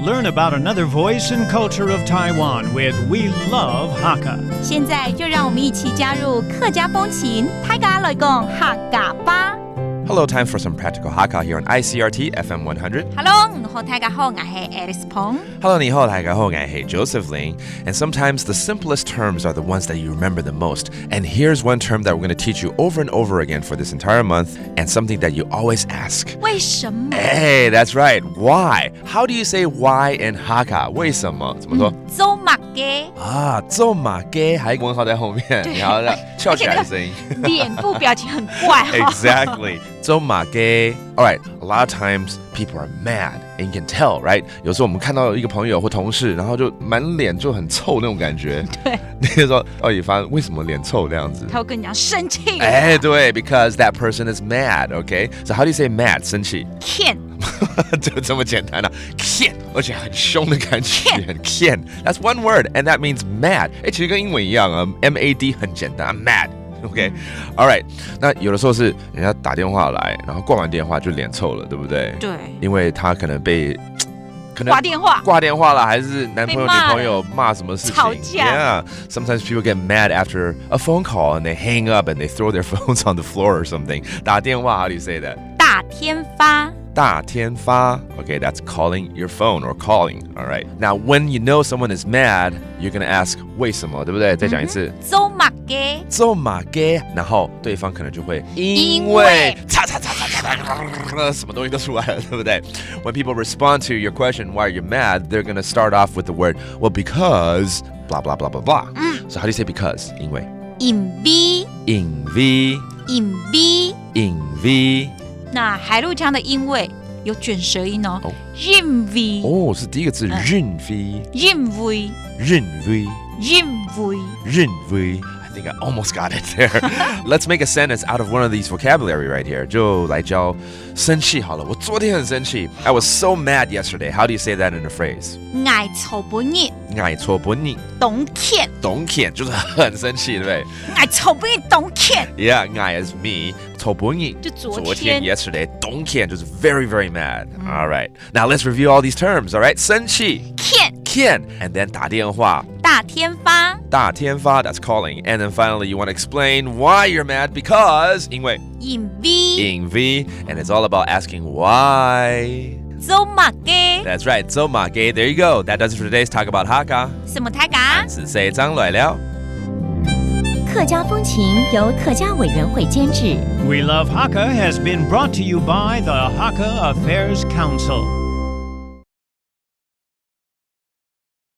Learn about another voice and culture of Taiwan with We Love Hakka. 现在就让我们一起加入客家风情，大家来讲客家吧。Hello, time for some practical Hakka here on Icrt FM 100. Hello， 你好，大家好，我是 Alice Peng。 Hello, 你好，大家好，我是 Joseph Ling. And sometimes the simplest terms are the ones that you remember the most. And here's one term that we're going to teach you over and over again for this entire month, and something that you always ask. 为什么？ Hey, that's right. Why? How do you say why in Hakka? 为什么？怎么说？做马嘅啊，做马给还问号在后面，你要翘起来的声音。脸部表情很怪哈。Exactly. 做马给 Alright, a lot of times people are mad, and you can tell, right? 有时候我们看到一个朋友或同事，然后就满脸就很臭那种感觉。对。你就说，到底发生为什么脸臭这样子？他会跟你讲生气。哎，对 because that person is mad, okay? So how do you say mad? 生气。Can 就这么简单啊 ，can， 而且很凶的感觉，很 can。That's one word, and that means mad. 哎，其实跟英文一样啊 ，M-A-D 很简单 ，I'm mad。OK， All right， 那有的时候是人家打电话来，然后挂完电话就脸臭了，对不对？对，因为他可能挂电话了，还是男朋友女朋友骂什么事情？吵架。Yeah, sometimes people get mad after a phone call and they hang up and they throw their phones on the floor or something. 打电话 how do you say that? 大天发。大天发 Okay, that's calling your phone or calling. All right. Now, when you know someone is mad, you're going to ask 为什么，对不对？再讲一次。做马嘅。做马嘅，然后对方可能就会因为什么东西都出来了，对不对？ When people respond to your question why you're mad, they're going to start off with the word well because blah blah blah blah blah. So how do you say because? 因为因为那海陆腔的因为有卷舌音哦，因为哦是第一个字因为 I think I almost got it there. Let's make a sentence out of one of these vocabulary right here. 就来教生气好了。我昨天很生气。I was so mad yesterday. How do you say that in a phrase? 爱错不热，爱错不热，懂欠，懂欠就是很生气，对不对？爱错不热，懂欠。Yeah, 爱 is me. 错不热就昨天 yesterday. 懂欠就是 very very mad. All right. Now let's review all these terms. All right. 生气欠 and then 打电话大天发 that's calling. And then finally, you want to explain why you're mad because 因为因为 and it's all about asking why. 做马嘅 That's right, 做马嘅 There you go. That does it for today's Talk About Hakka. 什么台嘎？是谁张来了？客家风情由客家委员会监制。 We Love Hakka has been brought to you by the Hakka Affairs Council.